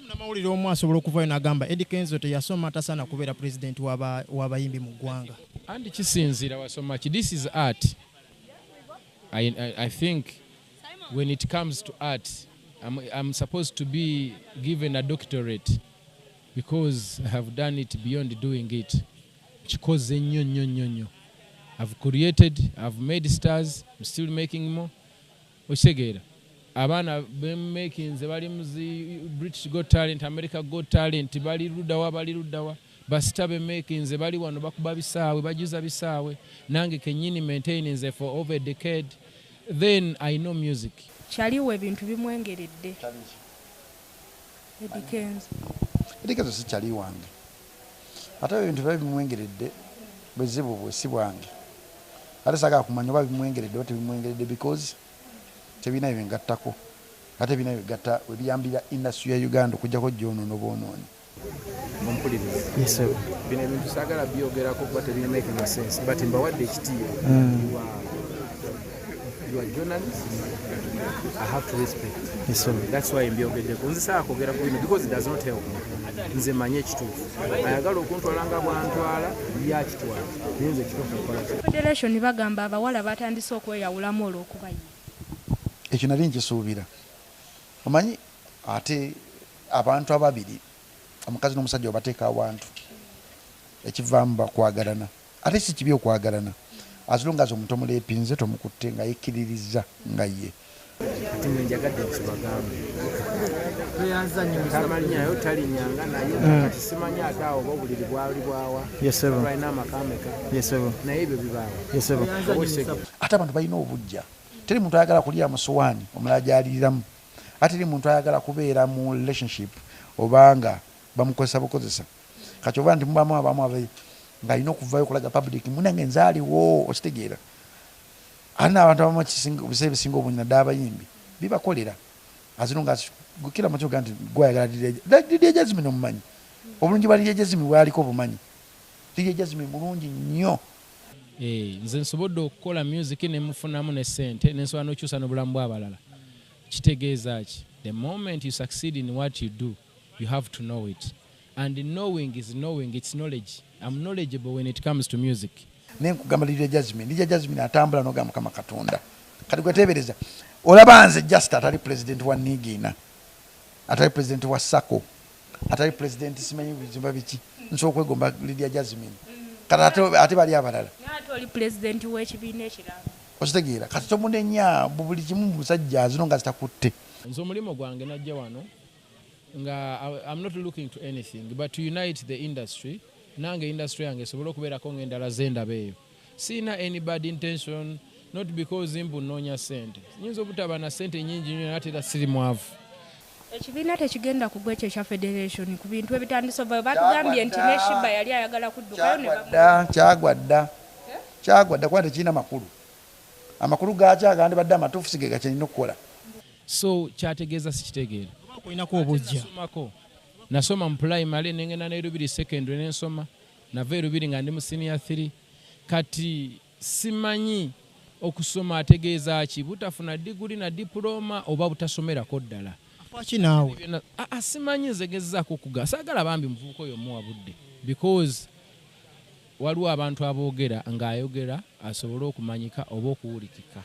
Namawulire omu asobola okuvaayo n'agamba Eddy Kenzo teyasoma atasaana kubeera president w'abayimbi mu ggwanga. Andi kisinziira wasoma ki. This is art. I think when it comes to art, I'm supposed to be given a doctorate because I have done it beyond doing it. Chikoze nnyo. I've created, I've made stars, I'm still making more. Okitegera. Abaana making ze bali muzi British Got Talent, America Got Talent, bali luddawa. Basita making ze bali wano bakuba bisaawe, bajuza bisaawe. Nange kenyini maintaining ze for over a decade. Then I know music. Kyaliwo ebintu bimwengeredde. Eddy Kenzo. Eddy Kenzo si kyali wange. Ate ebintu bimwengeredde bwezibu bwesi bwange. Ate saga kumanya oba bimwengeredde oba tebimwengeredde because tebina ebingattako. Ate bina ebigatta ebiyambira industry ya Uganda okujjako gy'onoono boonooni. Yes, sir. Bino ebintu saagala byogerako kuba tebina making sense but mbawadde ekitiibwa. You are journalist. I have to respect. Yes, sir. That's why mbyogeddeko. Nze saagala kwogera ku bino because it does not help me. Nze manye ekituufu. Ayagala okuntwala nga bwantwala yakitwala. Nze ekituufu nkola. Federation bagamba abawala batandise okweyawulamu olw'okubayima. Ekyo nali nkisuubira. Omanyi ate abantu ababiri omukazi n'omusajja obateeka awantu ekivaamu bakwagalana ate si kibi okwagalana as long as omuntu omuleepinze tomukutte nga yekkiririza nga ye ati nze njagadde ekibagambe tamanyayo talinyanga naye kati simanya ate awo oba obuliri bwali bwawa balina amakameka naye ebyo bibaawa ate abantu balina obujja teri muntu ayagala kulira mu sowaani omulala gyaliriramu ate teri muntu ayagala kubeera mu relationship obanga bamukozesa bukozesa kati oba nti mubamu abamu nga alina okuvaayo okulaga public munange nzaaliwo okitegeera ate n'abantu abamu biseera ebisinga obunyina ddala abayimbi bibakolera azino nga gukira makyo ga nti gwayagala Diddy Jasmine omumanyi obulungi bwa Diddy Jasmine bwaliko obumanyi Diddy Jasmine mulungi nnyo. Nze nsobodde okukola music nemufunamu ne ssente nensobola n'okyusa n'obulamu bw'abalala. Kitegeeza ki? The moment you succeed in what you do, you have to know it. And knowing is knowing, it's knowledge. I'm knowledgeable when it comes to music. Nenkugamba Diddy Jasmine atambula n'ogamba Mukama Katonda. Kati gweteebereza olaba nze just atali president wa Nigiina, atali president wa Sako, atali president simanyi bizimba biki nsobola okwegomba Diddy Jasmine. Kati ate bali abalala. Ate oli president w'ekibiina ekirala. Okitegeera kati tomunenya buli kimu musajja azino nga zitakutte. Nze omulimu gwange najja wano nga I'm not looking to anything but to unite the industry. Nange industry yange esobola okubeerako ng'endala z'endaba eyo. Sina anybody intention not because mbu nnoonya ssente. Nyinza obutaba na ssente nnyingi nnyo ate era siri mwavu. Ekibiina tekigenda kugwa ekyo ekya federation ku bintu ebitandise ovayo batugambye nti ne Shiba yali ayagala kuddukayo ne kyagwa dda kuba tekirina makulu. Amakulu gakyagandi badde amatuufu sige gakyalina okukola. So kyategeeza sikitegeera. Kulinako obujja. Nasoma mu primary nengenda ne Rubiri secondary nensoma. Nava Rubiri nga ndi mu senior 3. Kati simanyi okusoma ategeeza ki butafuna degree na diploma oba butasomerako ddala. Afaaki naawe. Simanyi nzegezaako okuga. Saagala bambi muvubuka oyo muwabudde. Because waliwo abantu aboogera ng'ayogera asobole okumanyika oba okuwulikika.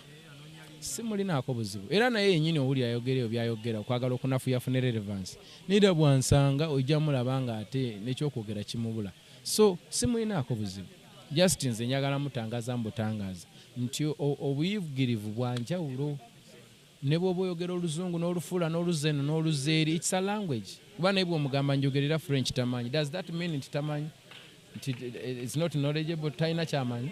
Simulinaako buzibu. Era naye yennyini owuli ayogereyo byayogera okwagala okunafuya afune relevance. Nida bwansanga ojja mulaba nga ate n'ekyokwogera kimubula. So simulinaako buzibu. Just nze njagala mutangaza mbutangaza nti obuyigirivu bwa njawulo. Ne bw'oba oyogera oluzungu n'olufuula n'oluzeno n'oluzeeri it's a language. Kuba naye bw'omugamba njogerera French tamanyi. Does that mean nti tamanyi? It's not knowledgeable, talina kyamanyi.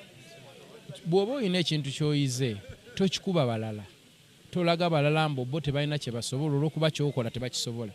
Bw'oba olina ekintu ky'oyize tokikuba balala. Tolaga balala mbu bo tebalina kye basobola olw'okuba ky'okola tebakisobola.